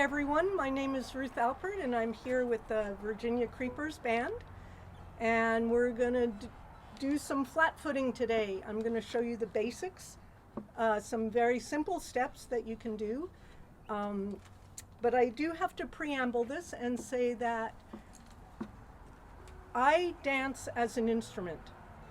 everyone, my name is Ruth Alpert and I'm here with the Virginia Creepers Band, and we're going to do some flat footing today. I'm going to show you the basics, some very simple steps that you can do, but I do have to preamble this and say that I dance as an instrument.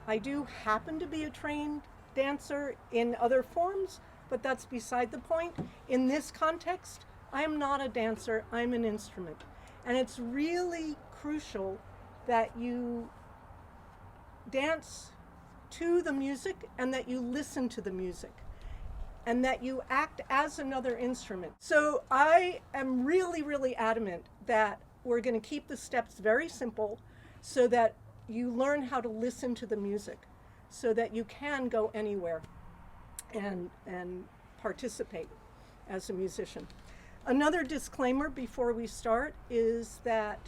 I do happen to be a trained dancer in other forms, but that's beside the point. In this context, I am not a dancer, I'm an instrument. And it's really crucial that you dance to the music and that you listen to the music and that you act as another instrument. So I am really adamant that we're going to keep the steps very simple so that you learn how to listen to the music so that you can go anywhere and participate as a musician. Another disclaimer before we start is that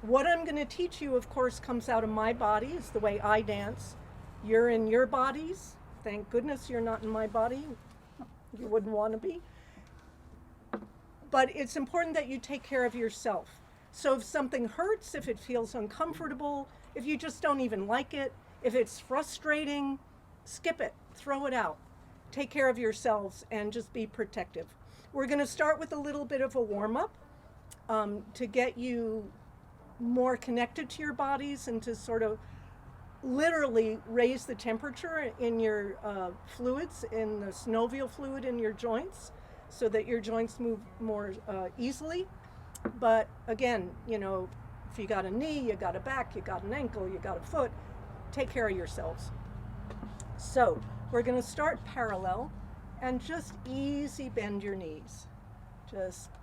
what I'm going to teach you, of course, comes out of my body. It's the way I dance. You're in your bodies. Thank goodness you're not in my body. You wouldn't want to be. But it's important that you take care of yourself. So if something hurts, if it feels uncomfortable, if you just don't even like it, if it's frustrating, skip it, throw it out. Take care of yourselves and just be protective. We're going to start with a little bit of a warm-up to get you more connected to your bodies and to sort of literally raise the temperature in your fluids, in the synovial fluid in your joints, so that your joints move more easily. But again, you know, if you got a knee, you got a back, you got an ankle, you got a foot, take care of yourselves. So we're going to start parallel and just easy bend your knees,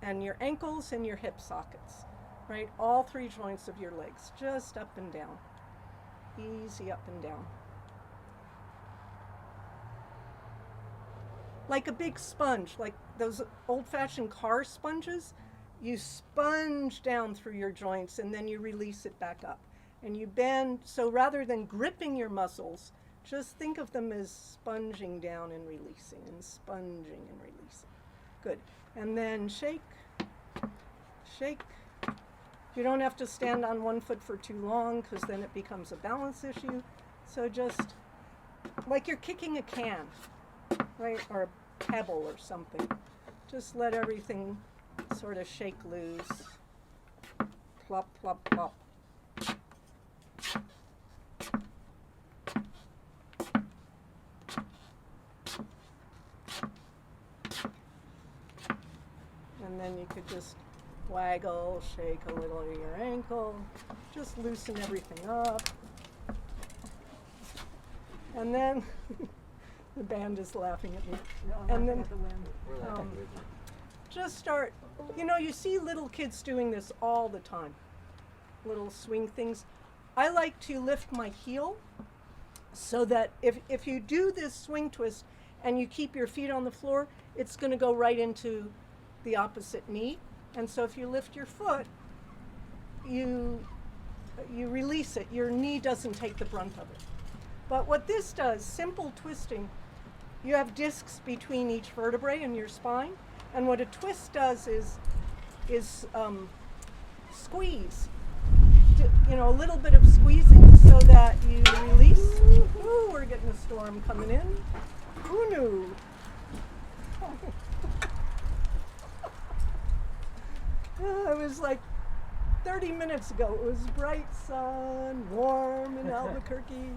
and your ankles and your hip sockets, right? All three joints of your legs, just up and down, easy up and down. Like a big sponge, like those old-fashioned car sponges, you sponge down through your joints and then you release it back up. And you bend, so rather than gripping your muscles, just think of them as sponging down and releasing and sponging and releasing. Good. And then shake, shake. You don't have to stand on one foot for too long because then it becomes a balance issue. So just like you're kicking a can, right? Or a pebble or something. Just let everything sort of shake loose. Plop, plop, plop. And then you could just waggle, shake a little of your ankle, just loosen everything up. And then, the band is laughing at me. And then, just start, you know, you see little kids doing this all the time, little swing things. I like to lift my heel so that if you do this swing twist and you keep your feet on the floor, it's going to go right into the opposite knee. And so if you lift your foot, you release it. Your knee doesn't take the brunt of it. But what this does, simple twisting, you have discs between each vertebrae in your spine, and what a twist does is squeeze. You know, a little bit of squeezing so that you release. Ooh, we're getting a storm coming in. Who knew? It was like 30 minutes ago. It was bright sun, warm in Albuquerque.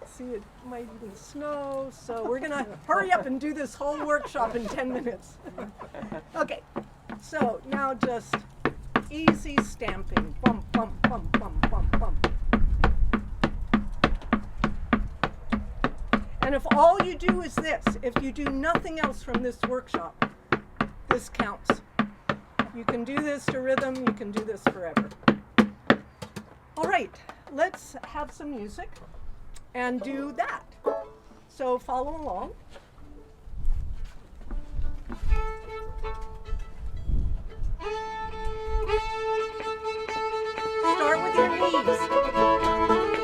See, it might even snow, so we're gonna hurry up and do this whole workshop in 10 minutes. Okay, so now just easy stamping. Bump, bump, bump, bump, bump, bump. And if all you do is this, if you do nothing else from this workshop, this counts. You can do this to rhythm, you can do this forever. All right, let's have some music and do that. So follow along. Start with your knees.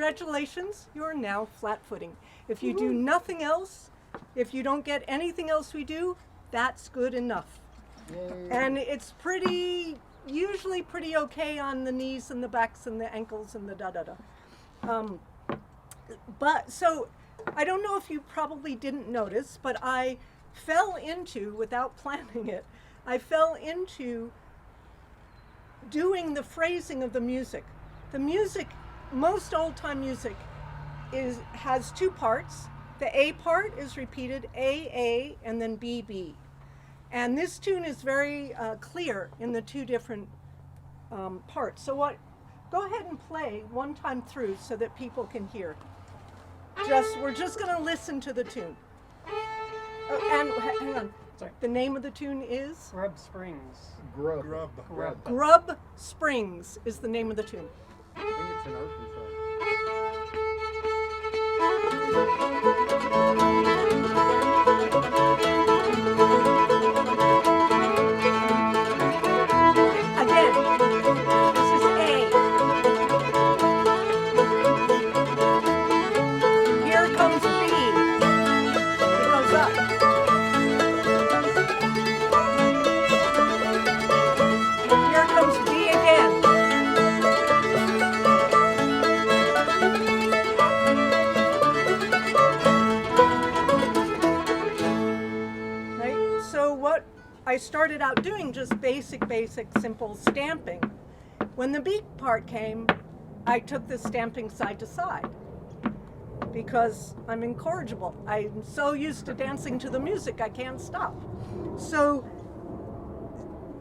congratulations, you are now flat-footing. If you do nothing else, if you don't get anything else we do, that's good enough. Yay. And it's usually pretty okay on the knees and the backs and the ankles and the da-da-da. But so, I don't know if you probably didn't notice, but I fell into, without planning it, I fell into doing the phrasing of the music. The music, most old-time music, has two parts. The A part is repeated, A, and then B, B. And this tune is very clear in the two different parts. So go ahead and play one time through so that people can hear. We're just going to listen to the tune. Oh, and hang on. Sorry. The name of the tune is? Grub Springs. Grub. Grub. Grub Springs is the name of the tune. I think it's in Arkansas. Again, this is A. Here comes B. It goes up. Here comes B again. Right? So what I started out doing, just basic, simple stamping. When the beat part came, I took the stamping side to side because I'm incorrigible. I'm so used to dancing to the music, I can't stop. So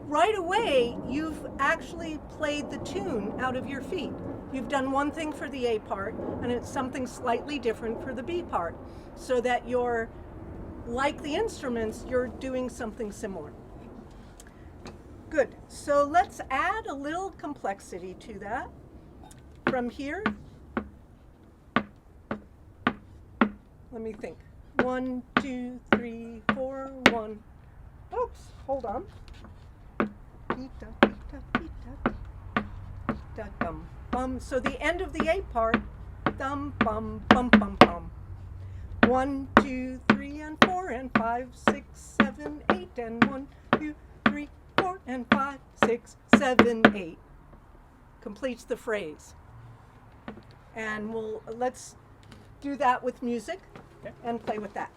right away, you've actually played the tune out of your feet. You've done one thing for the A part, and it's something slightly different for the B part, so that you're, like the instruments, you're doing something similar. Good. So let's add a little complexity to that. From here, let me think. 1, 2, 3, 4, 1. Oops, hold on. Dum, bum. So the end of the A part, dum, bum, bum, bum, bum. 1, 2, 3, and 4, and 5, 6, 7, 8, and 1, 2, 3, 4, and 5, 6, 7, 8. Completes the phrase. And let's do that with music and play with that.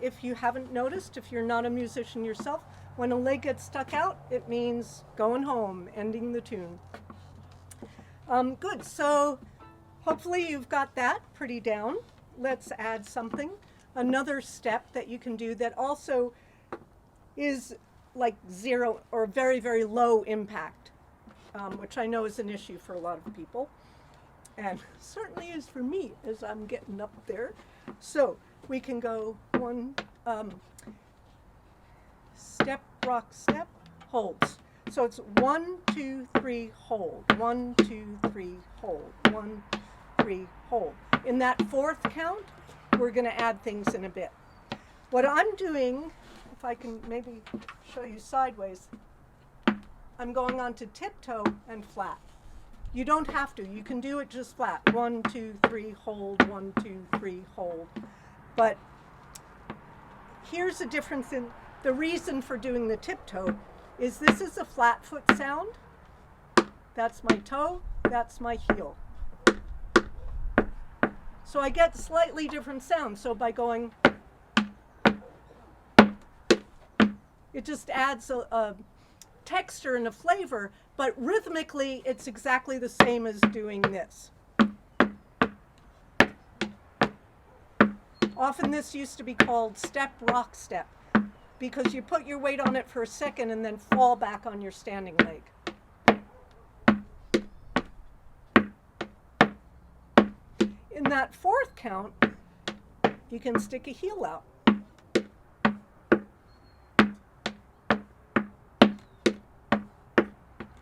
if you haven't noticed, if you're not a musician yourself, when a leg gets stuck out, it means going home, ending the tune. Good, so hopefully you've got that pretty down. Let's add something. Another step that you can do that also is like zero or very, very low impact, which I know is an issue for a lot of people, and certainly is for me as I'm getting up there. So we can go one, step, rock, step, holds. So it's 1, 2, 3, hold. 1, 2, 3, hold. 1, 3, hold. In that fourth count, we're going to add things in a bit. What I'm doing, if I can maybe show you sideways, I'm going on to tiptoe and flat. You don't have to. You can do it just flat. 1, 2, 3, hold. 1, 2, 3, hold. But here's the difference in the reason for doing the tiptoe is this is a flat foot sound. That's my toe. That's my heel. So I get slightly different sounds. So by going, it just adds a texture and a flavor, but rhythmically it's exactly the same as doing this. Often this used to be called step, rock, step, because you put your weight on it for a second and then fall back on your standing leg. In that fourth count, you can stick a heel out.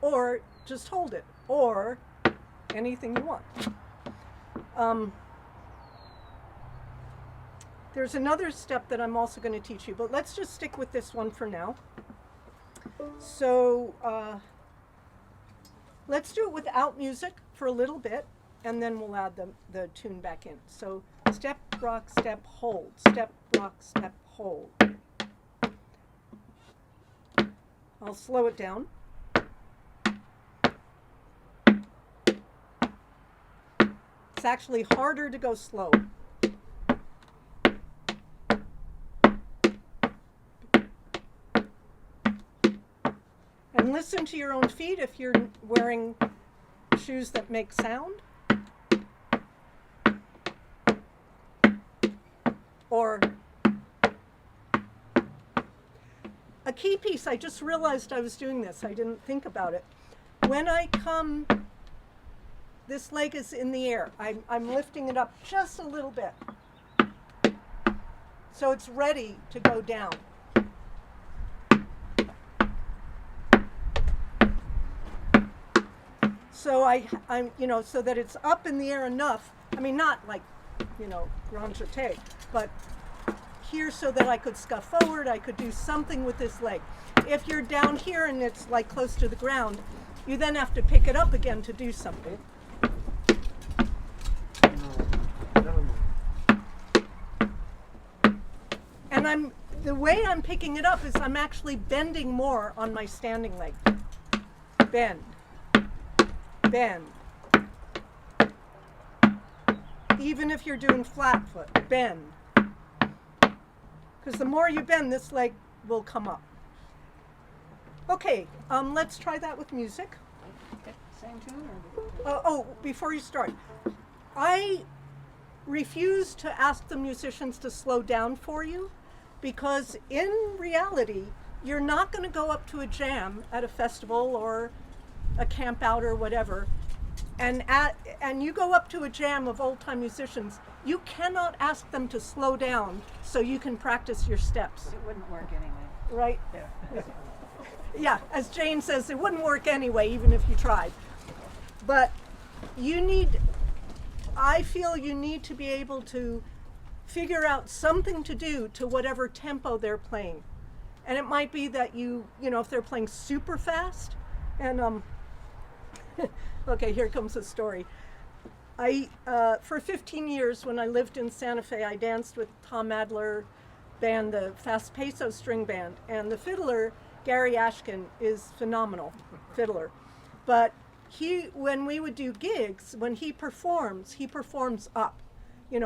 Or just hold it, or anything you want. There's another step that I'm also going to teach you, but let's just stick with this one for now. So let's do it without music for a little bit, and then we'll add the tune back in. So step, rock, step, hold. Step, rock, step, hold. I'll slow it down. It's actually harder to go slow. And listen to your own feet if you're wearing shoes that make sound. Or a key piece, I just realized I was doing this. I didn't think about it. When I come, this leg is in the air. I'm lifting it up just a little bit. So it's ready to go down. So I'm, so that it's up in the air enough. I mean, not like, grand jeté, but here so that I could scuff forward, I could do something with this leg. If you're down here and it's like close to the ground, you then have to pick it up again to do something. And the way I'm picking it up is I'm actually bending more on my standing leg. Bend. Bend. Even if you're doing flat foot, bend. Because the more you bend, this leg will come up. Okay, let's try that with music. Okay, same tune or? Oh, before you start, I refuse to ask the musicians to slow down for you, because in reality, you're not going to go up to a jam at a festival or a camp out or whatever, and you go up to a jam of old-time musicians, you cannot ask them to slow down so you can practice your steps. It wouldn't work anyway. Right? Yeah. Yeah, as Jane says, it wouldn't work anyway, even if you tried. But I feel you need to be able to figure out something to do to whatever tempo they're playing. And it might be that if they're playing super fast, and okay, here comes a story. For 15 years, when I lived in Santa Fe, I danced with Tom Adler band, the Fast Peso string band, and the fiddler, Gary Ashkin, is phenomenal fiddler. But when we would do gigs, when he performs up.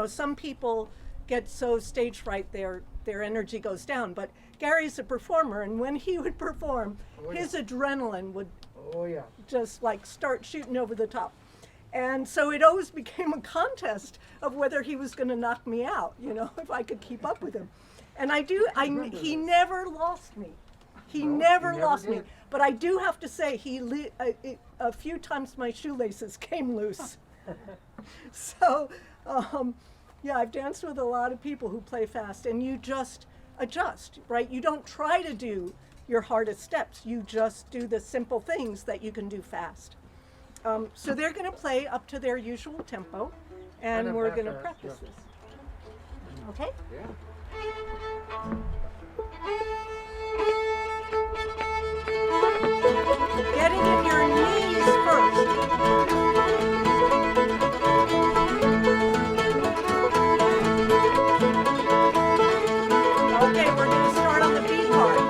Some people get so stage fright they're their energy goes down. But Gary's a performer, and when he would perform, Oh, his yeah. adrenaline would Oh, yeah. just like start shooting over the top. And so it always became a contest of whether he was going to knock me out, you know, if I could keep up with him. And he never lost me. He No, never he never lost me. did. But I do have to say, a few times my shoelaces came loose. So, yeah, I've danced with a lot of people who play fast, and you just adjust, right? You don't try to do your hardest steps. You just do the simple things that you can do fast. So they're going to play up to their usual tempo, and Kind of we're going to half-assed, practice yeah. this. Okay? Yeah. Getting in your knees first. Okay, we're going to start on the B part.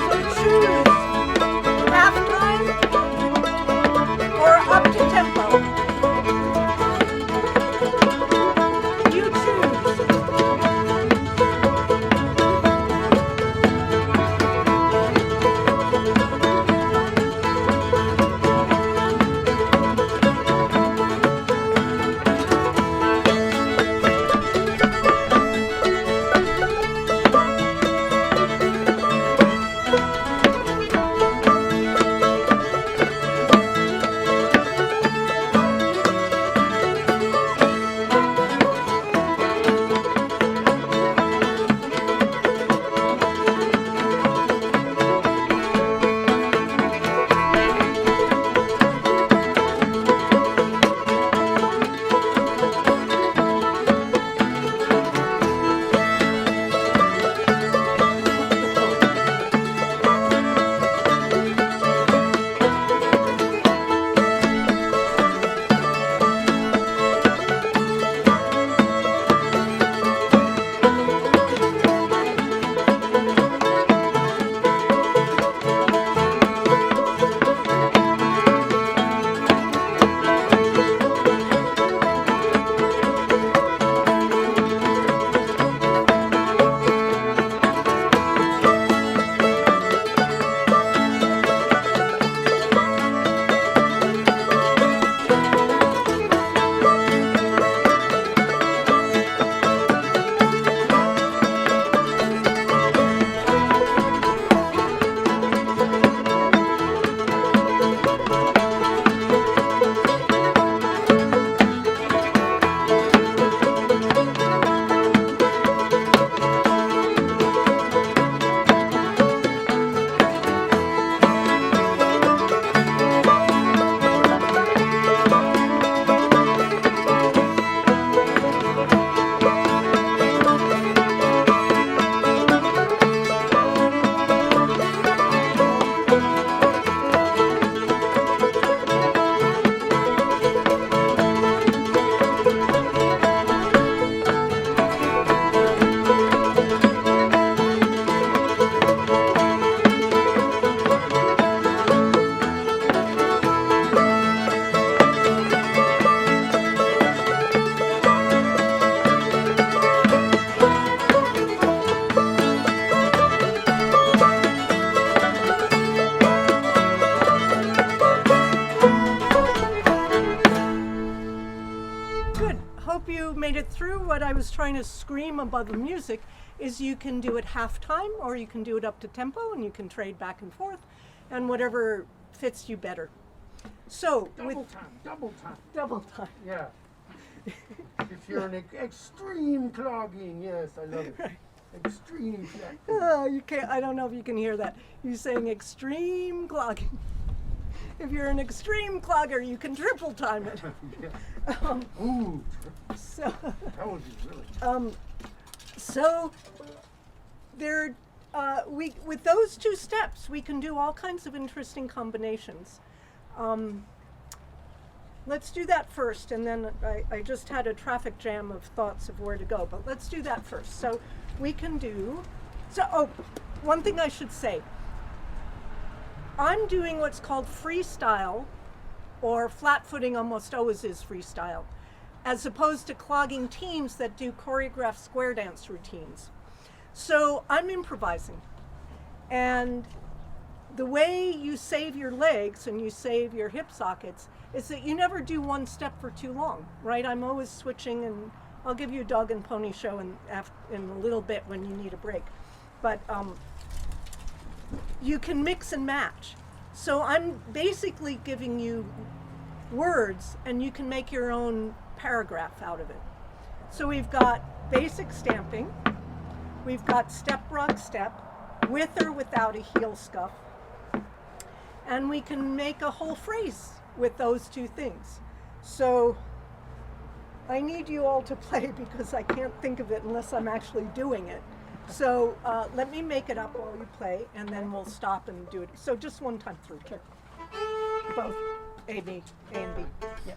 So choose half time or up to tempo. You choose. Good. Hope you made it through. What I was trying to scream above the music is you can do it half time or you can do it up to tempo, and you can trade back and forth, and whatever fits you better. So with Double time. double time. Yeah. If you're an extreme clogging, yes, I love it. Right. Extreme clogging. Oh, you can't. I don't know if you can hear that. You're saying extreme clogging. If you're an extreme clogger, you can triple time it. Yeah. Ooh, So, that would be really. so there, with those two steps, we can do all kinds of interesting combinations. Let's do that first, and then I just had a traffic jam of thoughts of where to go, but let's do that first. So we can do, one thing I should say, I'm doing what's called freestyle, or flat-footing almost always is freestyle, as opposed to clogging teams that do choreographed square dance routines. So I'm improvising, and the way you save your legs and you save your hip sockets is that you never do one step for too long, right? I'm always switching, and I'll give you a dog and pony show in a little bit when you need a break. But you can mix and match. So I'm basically giving you words, and you can make your own paragraph out of it. So we've got basic stamping, we've got step, rock, step, with or without a heel scuff, and we can make a whole phrase with those two things. So I need you all to play because I can't think of it unless I'm actually doing it. So let me make it up while you play, and then we'll stop and do it. So just one time through. Sure. Both A, B, A and B. Yeah.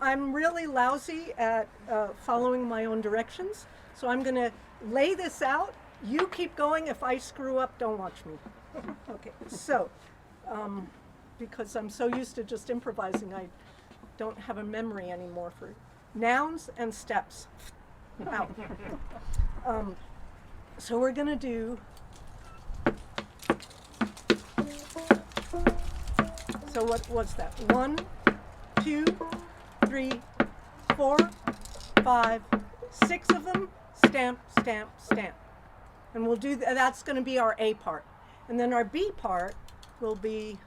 I'm really lousy at following my own directions, so I'm going to lay this out. You keep going. If I screw up, don't watch me. Okay, so because I'm so used to just improvising, I don't have a memory anymore for nouns and steps. Out. So we're going to do, so what's that? 1, 2, 3, 4, 5, 6 of them, stamp, stamp, stamp. And we'll do that's going to be our A part. And then our B part will be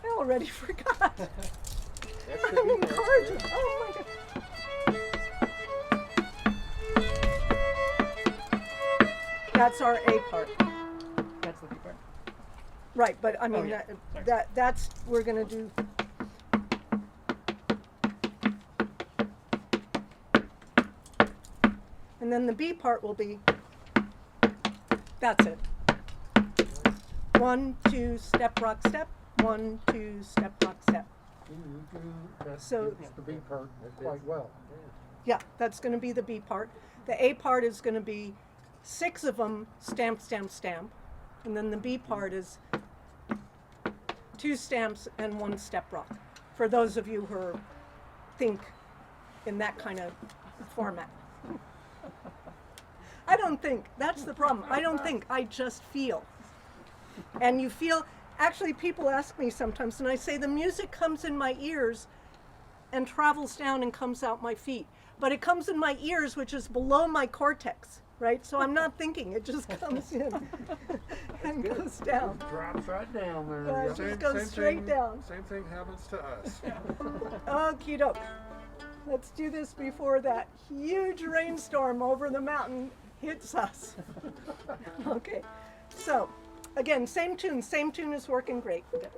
I already forgot. I'm encouraged. Oh my God. That's our A part. That's the B part. Right, but I mean, Oh, yeah. that's, we're going to do. And then the B part will be, that's it. 1, 2, step, rock, step. 1, 2, step, rock, step. You do that, So- it's the B part quite well. Yeah, that's going to be the B part. The A part is going to be 6 of them, stamp, stamp, stamp. And then the B part is 2 stamps and 1 step rock. For those of you who think in that kind of format. I don't think. That's the problem. I don't think. I just feel. And you feel, actually people ask me sometimes, and I say the music comes in my ears and travels down and comes out my feet. But it comes in my ears, which is below my cortex, right? So I'm not thinking. It just comes in and goes down. Drops right down there. Yeah, Yeah. just goes straight down. Same thing happens to us. Okie doke. Let's do this before that huge rainstorm over the mountain hits us. Okay, so again, same tune is working great. Good.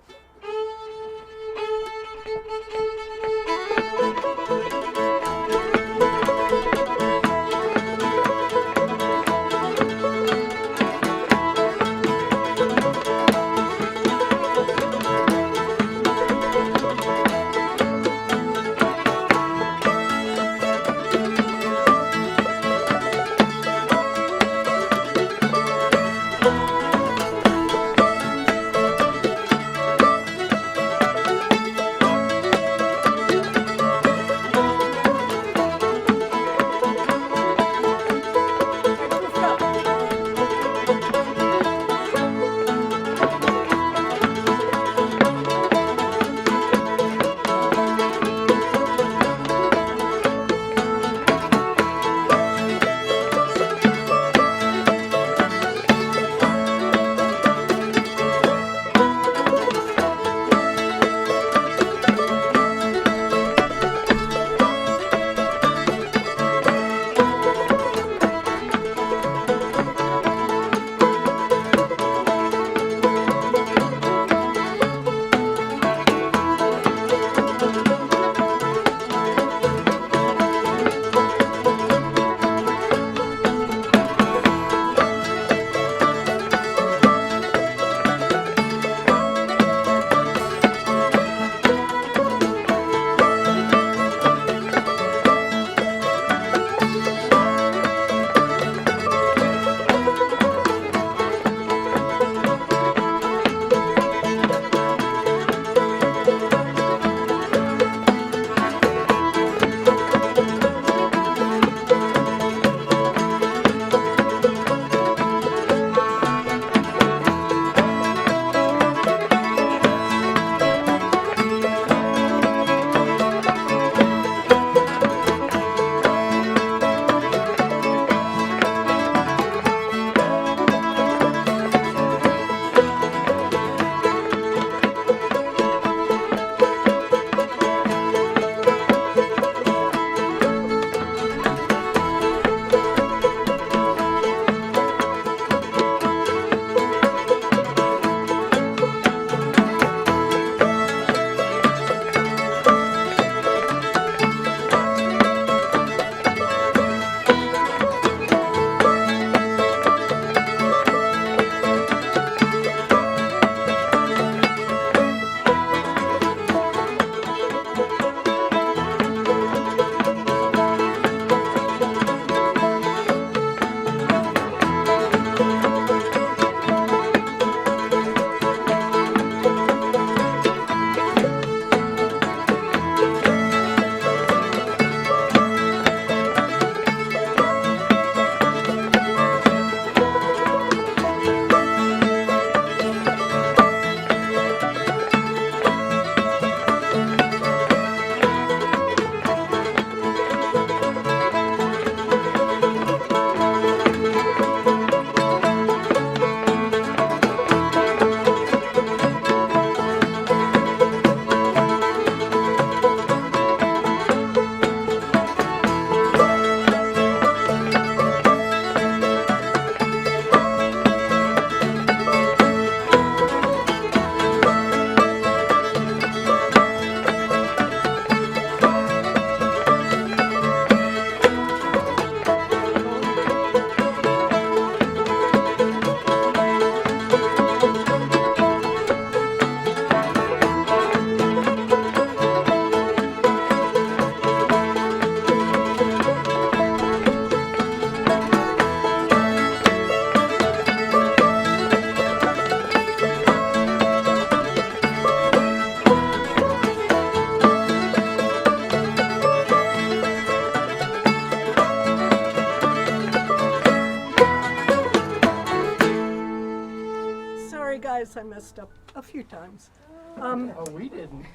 I messed up a few times. Oh, we didn't.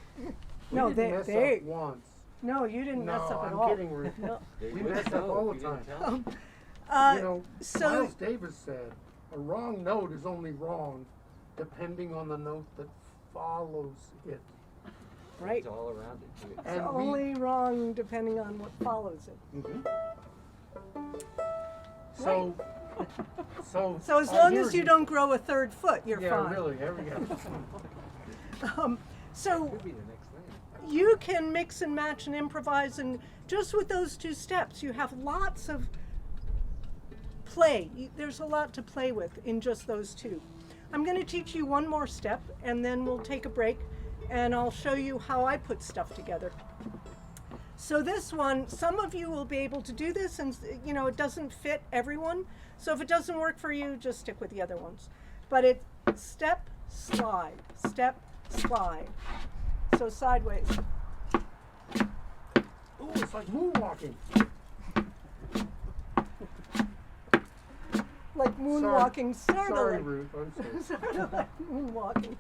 No, we didn't mess up once. No, you didn't mess up at I'm all. kidding, Ruth. No. We mess up all the time. You know, So Miles Davis said, a wrong note is only wrong depending on the note that follows it. right, It's all around it. Too. it's And only wrong depending on what follows it. So, So as I long hear as you don't grow a third foot, you're yeah, fine. really, there we go. So Could be the next thing. you can mix and match and improvise, and just with those two steps, you have lots of play. There's a lot to play with in just those two. I'm going to teach you one more step, and then we'll take a break, and I'll show you how I put stuff together. So this one, some of you will be able to do this, and you know, it doesn't fit everyone. So if it doesn't work for you, just stick with the other ones. But it's step, slide, step, slide. So sideways. Oh, it's like moonwalking. Like moonwalking, sort of Sorry, like, Ruth, I'm sorry. sort of like moonwalking.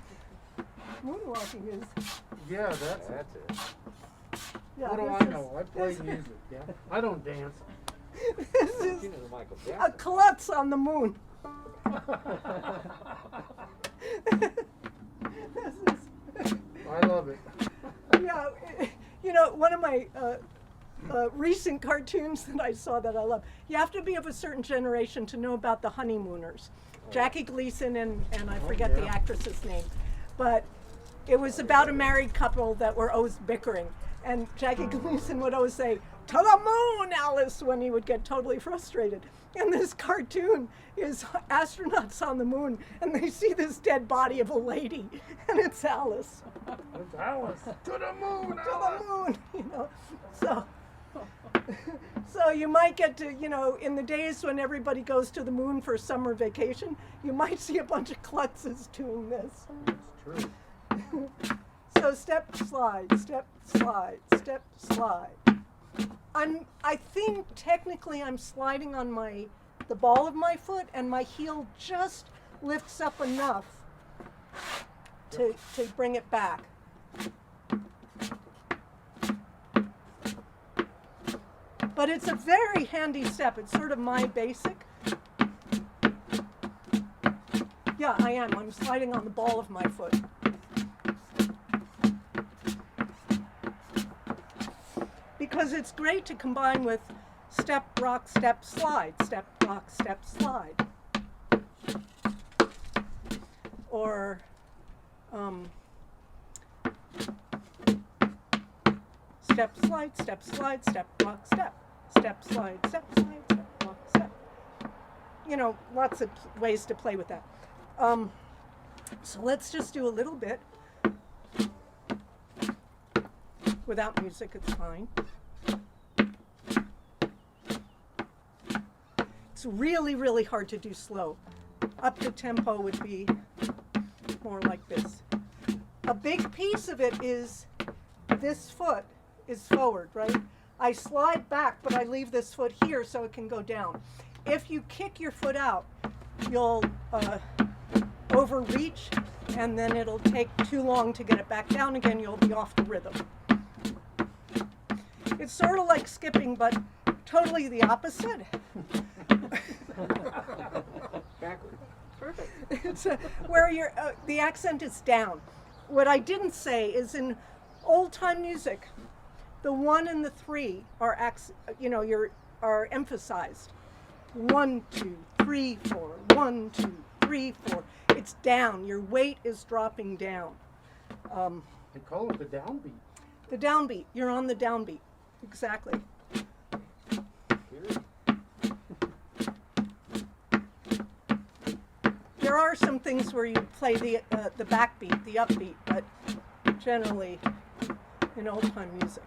Moonwalking is, Yeah, that's it. That's it. yeah, What do this I is- know? I play music, yeah. I don't dance. This is You know the Michael a Jackson. klutz on the moon. This is, I love it. yeah, you know, one of my recent cartoons that I saw that I love. You have to be of a certain generation to know about the Honeymooners. Jackie Gleason and I forget the yeah. actress's name, but it was about a married couple that were always bickering, and Jackie Gleason would always say, "To the moon, Alice," when he would get totally frustrated. And this cartoon is astronauts on the moon, and they see this dead body of a lady, and it's Alice. It's Alice. To the moon, To Alice. the moon, you know. So, so you might get to, you know, in the days when everybody goes to the moon for summer vacation, you might see a bunch of klutzes doing this. It's true. So step, slide, step, slide, step, slide. I think technically I'm sliding on the ball of my foot, and my heel just lifts up enough to bring it back. But it's a very handy step. It's sort of my basic. Yeah, I am. I'm sliding on the ball of my foot. Because it's great to combine with step, rock, step, slide, step, rock, step, slide. Or step, slide, step, slide, step, rock, step, step, slide, step, slide, step, rock, step. You know, lots of ways to play with that. So let's just do a little bit. Without music, it's fine. It's really, really hard to do slow. Up the tempo would be more like this. A big piece of it is this foot is forward, right? I slide back, but I leave this foot here so it can go down. If you kick your foot out, you'll overreach, and then it'll take too long to get it back down again. You'll be off the rhythm. It's sort of like skipping, but totally the opposite. Backward. Perfect. It's where the accent is down. What I didn't say is in old-time music, the 1 and the 3 are are emphasized. 1, 2, 3, 4. 1, 2, 3, 4. It's down. Your weight is dropping down. They call it the downbeat. The downbeat. You're on the downbeat. Exactly. Period. There are some things where you play the backbeat, the upbeat, but generally in old-time music.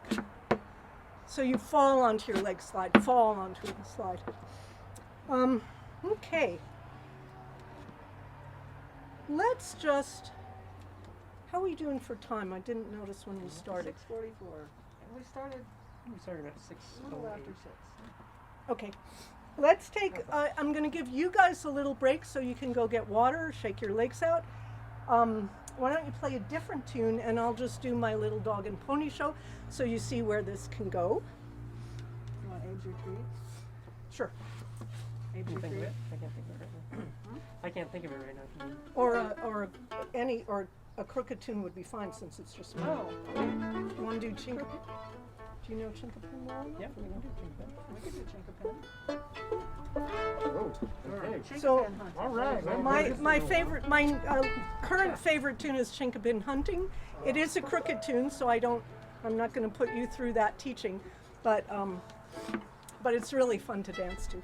So you fall onto your leg slide, fall onto the slide. Okay. Let's just, how are we doing for time? I didn't notice when we started. 6:44. And we started at 6. A little after 6. Okay. Let's take, I'm going to give you guys a little break so you can go get water, shake your legs out, Why don't you play a different tune, and I'll just do my little dog and pony show, so you see where this can go. You want Abe's Retreat? Sure. Abe's Can you think of Retreat? it? I can't think of it right now. I can't think of it right now. Can you- Or a crooked tune would be fine since it's just me. Oh, You want to do Chinkapin? Do you know Chinkapin well enough? Yeah, we can do Chinkapin. we could do Chinkapin. Oh, okay. So, Chinkapin hunting. All right. well, my current favorite tune is Chinkapin Hunting. It is a crooked tune, so I'm not going to put you through that teaching, but it's really fun to dance to.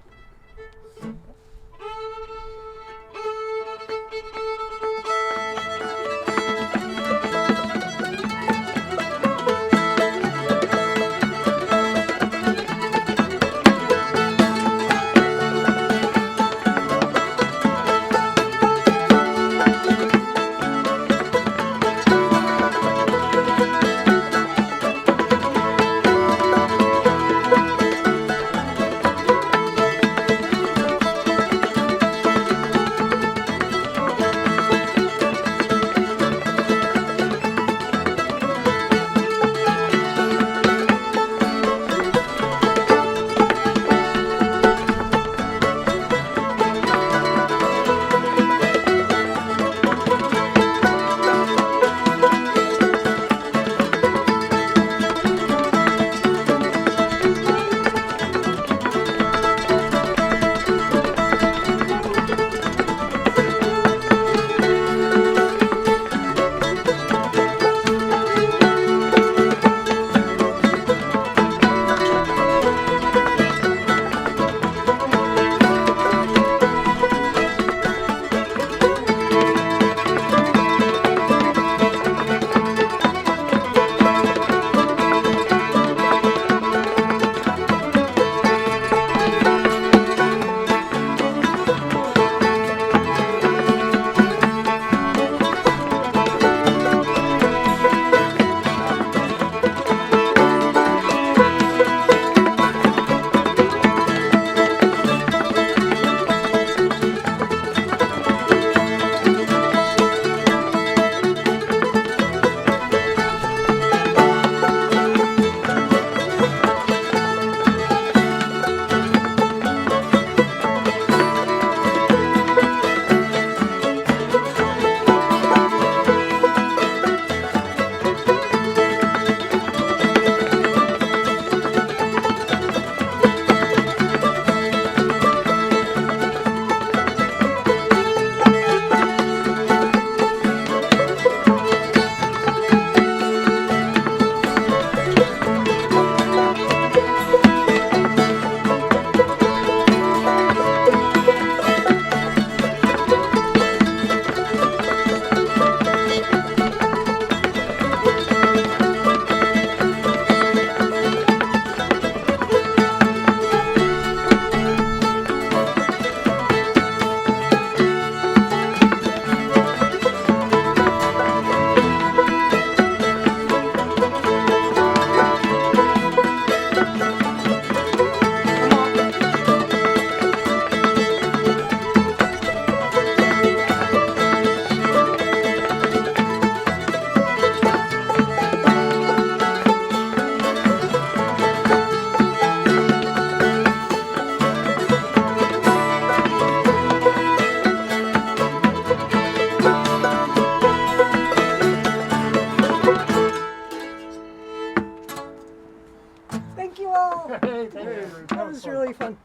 Hey, thank you. That was really fun.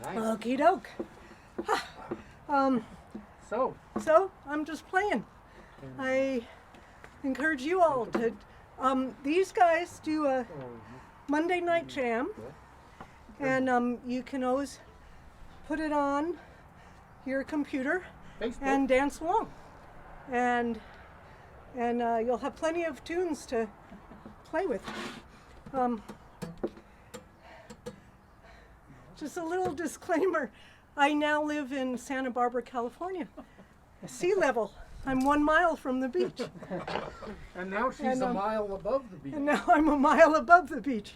Nice. Okie doke. So I'm just playing. I encourage you all to. These guys do a Monday night jam, and you can always put it on your computer Facebook. and dance along, and you'll have plenty of tunes to play with. Just a little disclaimer. I now live in Santa Barbara, California. Sea level. I'm 1 mile from the beach. And now she's And, a mile above the beach. And now I'm a mile above the beach.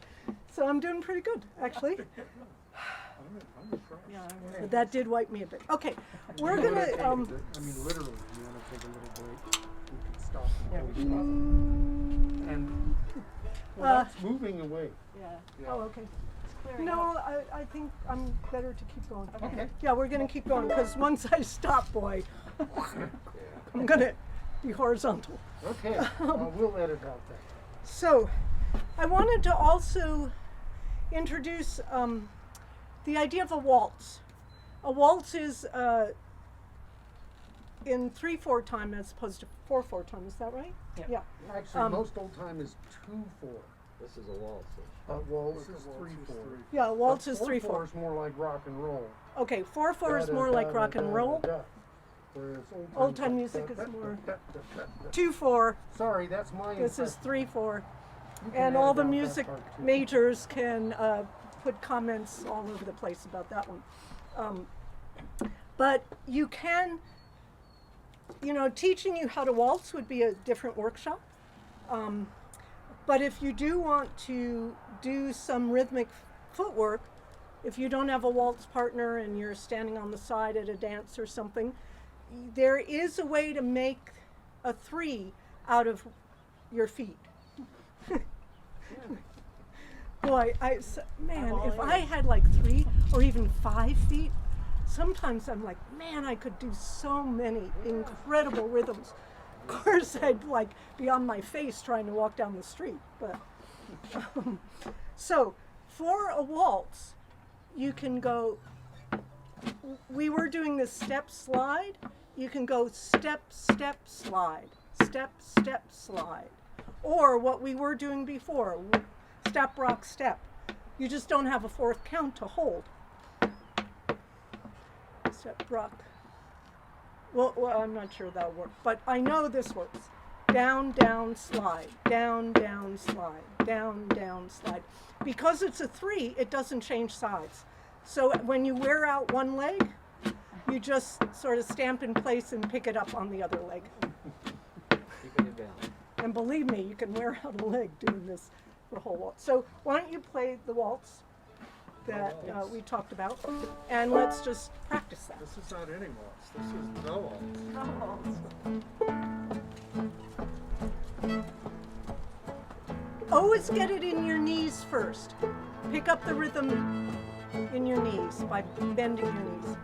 So I'm doing pretty good, actually. I'm impressed. Yeah, But that did wipe me a bit. Okay, we're gonna, I mean, literally. You wanna take a little break. We can stop Yeah, until we we can. stop. And well, that's moving away. Yeah. Yeah. Oh, okay. It's clearing No, up. I think I'm better to keep going. Okay. Yeah, we're gonna keep going because once I stop, boy, I'm gonna be horizontal. Okay. We'll edit out that. So, I wanted to also introduce the idea of a waltz. A waltz is in 3/4 time as opposed to 4/4 time. Is that right? Yeah. Actually, most old time is 2/4. This is a waltz. Waltz is 3/4. Yeah, waltz is 4/4 3/4. is more like rock and roll. Okay, 4/4 is more like rock and roll. Whereas Old time music is more 2/4. Sorry, that's my This is impression. 3/4. You can And all edit the out that music part, too. majors can put comments all over the place about that one. But you can, teaching you how to waltz would be a different workshop. But if you do want to do some rhythmic footwork, if you don't have a waltz partner and you're standing on the side at a dance or something, there is a way to make a 3 out of your feet. Boy, man, if I had like 3 or even 5 feet, sometimes I'm like, man, I could do so many incredible rhythms. Of course, I'd like be on my face trying to walk down the street. But so for a waltz, you can go. We were doing this step slide. You can go step, step, slide, step, step, slide, or what we were doing before, step, rock, step. You just don't have a 4th count to hold. Step, rock. Well, I'm not sure that'll work, but I know this works. Down, down, slide, down, down, slide, down, down, slide. Because it's a 3, it doesn't change sides. So when you wear out one leg, you just sort of stamp in place and pick it up on the other leg. Keeping it down. And believe me, you can wear out a leg doing this for a whole waltz. So why don't you play the waltz that we talked about, and let's just practice that. This is not any waltz. This is the waltz. Always get it in your knees first. Pick up the rhythm in your knees by bending your knees.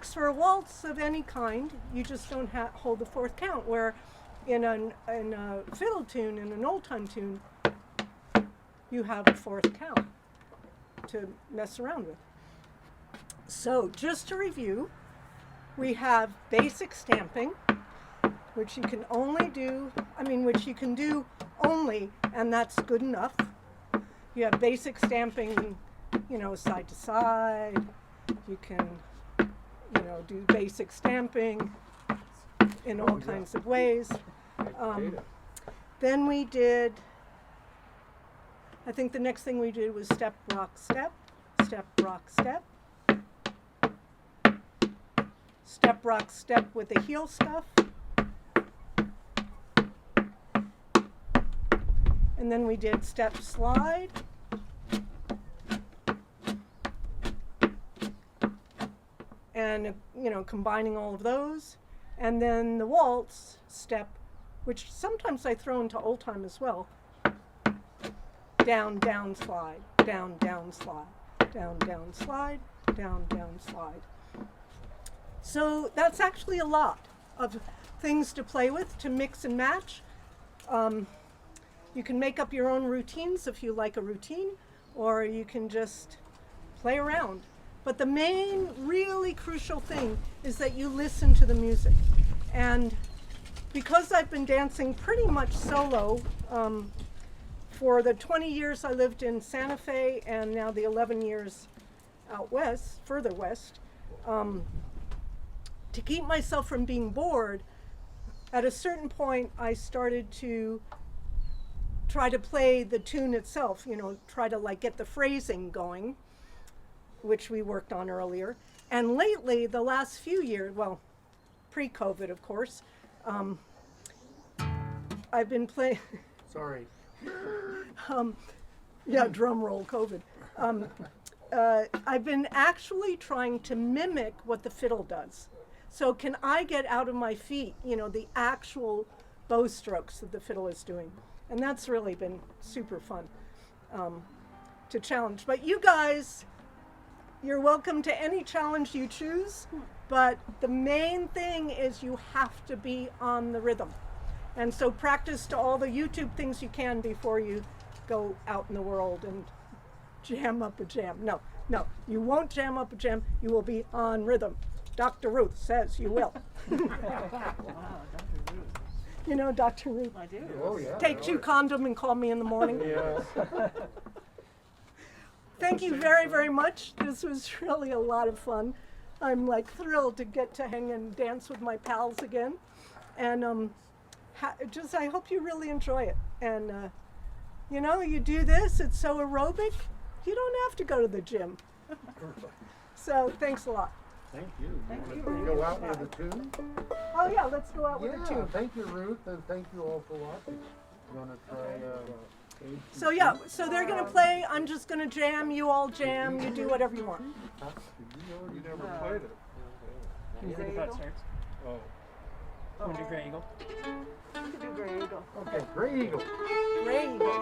works for a waltz of any kind. You just don't hold the fourth count, where in a fiddle tune, in an old-time tune, you have a fourth count to mess around with. So just to review, we have basic stamping, which you can only do, which you can do only, and that's good enough. You have basic stamping, side to side. You can, do basic stamping in all kinds of ways. Then we did, I think the next thing we did was step, rock, step, step, rock, step. Step, rock, step with the heel stuff. And then we did step, slide. And, combining all of those. And then the waltz step, which sometimes I throw into old time as well. Down, down, slide, down, down, slide, down, down, slide, down, down, slide. So that's actually a lot of things to play with, to mix and match. You can make up your own routines if you like a routine, or you can just play around. But the main, really crucial thing is that you listen to the music. And because I've been dancing pretty much solo for the 20 years I lived in Santa Fe, and now the 11 years out west, further west, to keep myself from being bored, at a certain point I started to try to play the tune itself, try to get the phrasing going, which we worked on earlier. And lately, the last few years, well, pre-COVID, of course, I've been playing. Sorry. Yeah, drum roll, COVID. I've been actually trying to mimic what the fiddle does. So can I get out of my feet, the actual bow strokes that the fiddle is doing? And that's really been super fun to challenge. But you guys, you're welcome to any challenge you choose, but the main thing is you have to be on the rhythm. And so practice to all the YouTube things you can before you go out in the world and jam up a jam. No, you won't jam up a jam, you will be on rhythm. Dr. Ruth says you will. Wow, Dr. Ruth. You know Dr. Ruth? I do. Oh, yeah. Take 2 condom and call me in the morning. Yeah. Thank you very, very much. This was really a lot of fun. I'm thrilled to get to hang and dance with my pals again. And I hope you really enjoy it. And, you do this, it's so aerobic, you don't have to go to the gym. So thanks a lot. Thank you. Thank You you. wanna go out with a tune? Oh yeah, let's go out with a Yeah, tune. thank you, Ruth, and thank you all for watching. You wanna try, So yeah, so they're gonna play, I'm just gonna jam, you all jam, you do whatever you want. You never played it. Before the cut starts. Oh. You want to do Grey Eagle? You can do Grey Eagle. Okay, Grey Eagle. Grey Eagle.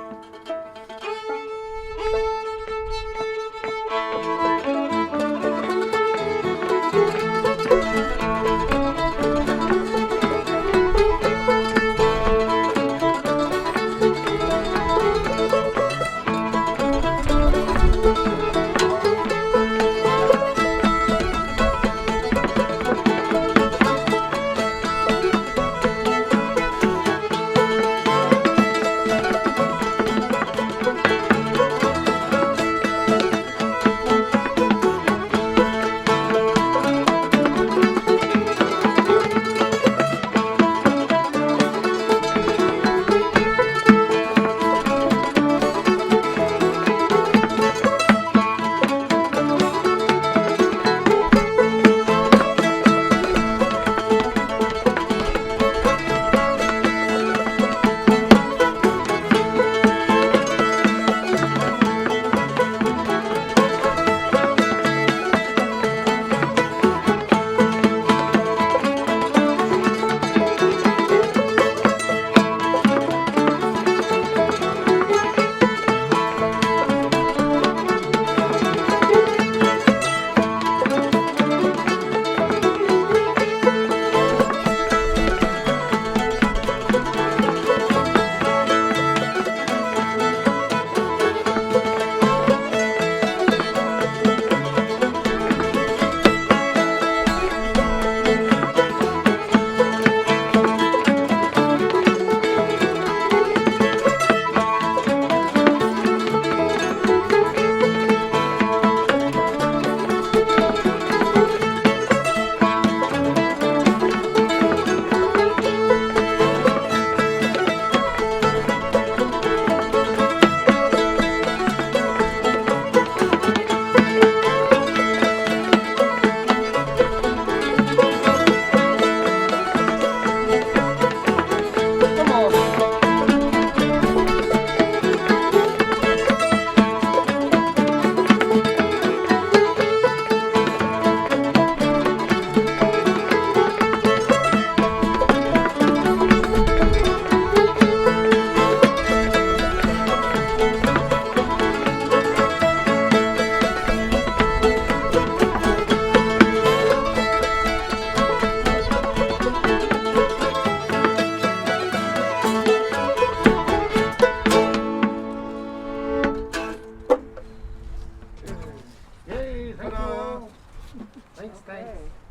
Bye. Okay.